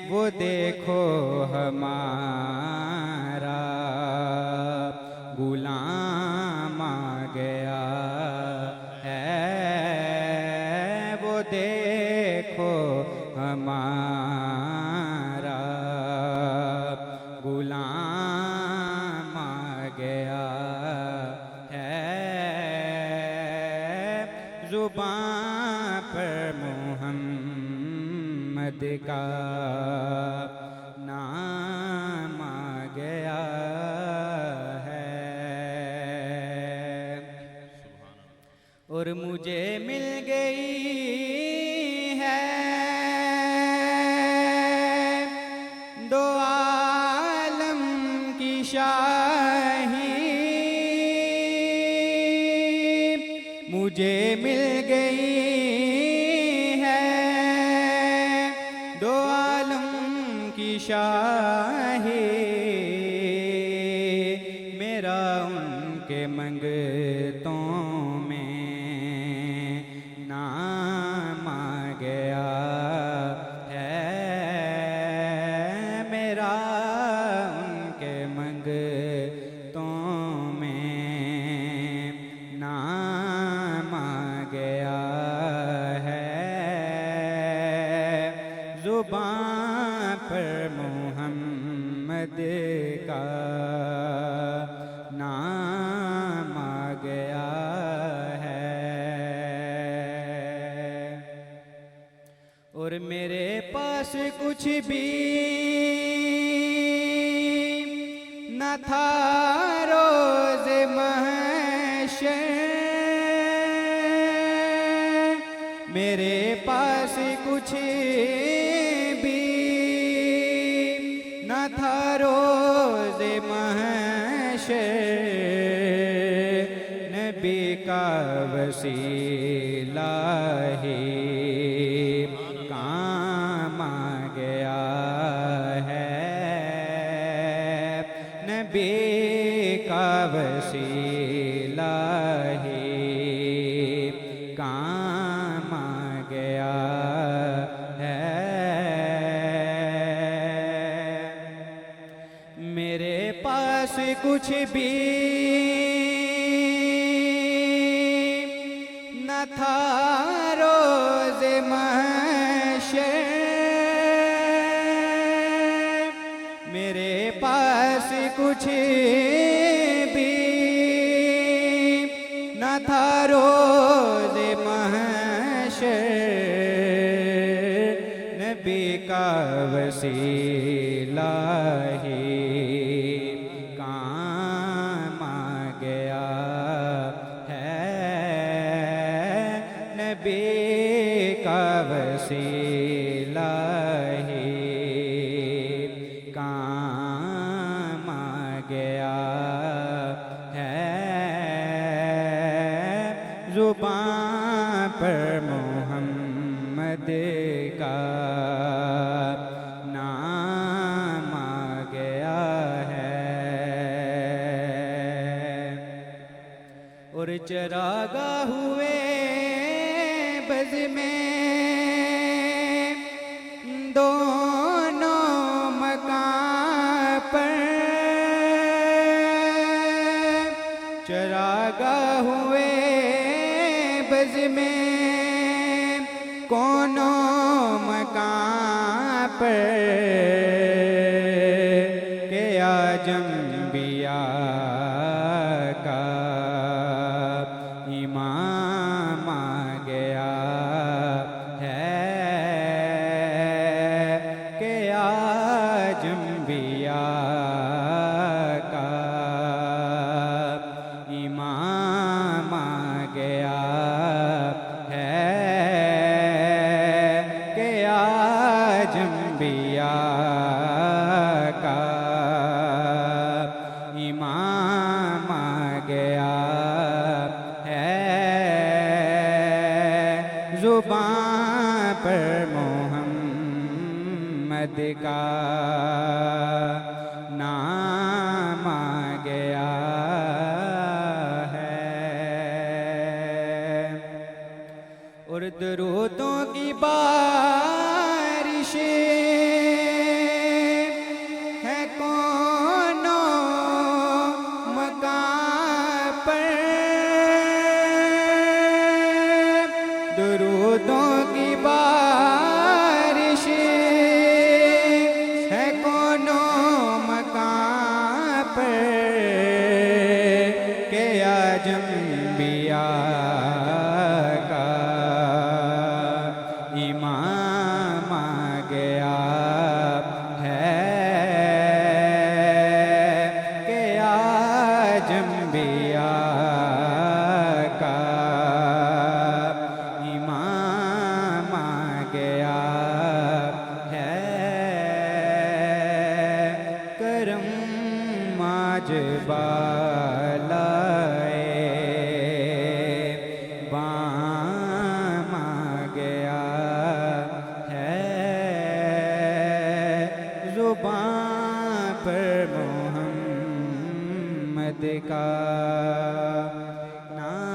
वो देखो हमारा गुलाम आ गया है, वो देखो हमारा गुलाम आ गया है। ज़ुबान पर मोहम्मद का नाम आ गया है। और मुझे मिल गई है दो आलम की शाही, मुझे मिल गई है दो आलम की शाही। मेरा उनके मंगतों में नाम आ गया है, मेरा उनके मंगतों में नाम आ गया है। ज़ुबान पर मोहम्मद का नाम आ गया है। और मेरे पास कुछ भी न था रोज़ महशर, मेरे पास कुछ भी न था रोज़ महशर। नबी का वसीला ही काम आ गया है, नबी का वसीला ही काम आ गया है। मेरे पास कुछ भी न था रोज़ महशर, मेरे पास कुछ भी न था रोज़ महशर। नबी का वसीला ही काम आ गया है, नबी का वसीला ही काम आ गया है। ज़ुबान पर मोहम्मद का नाम आ गया है। और चरागा हुए बज़ में दोनों मकान पर, चरागा हुए बज़ में कोनों मकान पर, के आजम्बिया का इमाम आ गया है, के आजम्बिया का इमाम आ गया है, के आजम्बिया का इमाम आ गया है। ज़ुबान पर मोहम्मद का नाम आ गया है। और दरूदों की बारिश ताज बालाए बाम आ गया है ज़ुबान पर मोहम्मद का नाम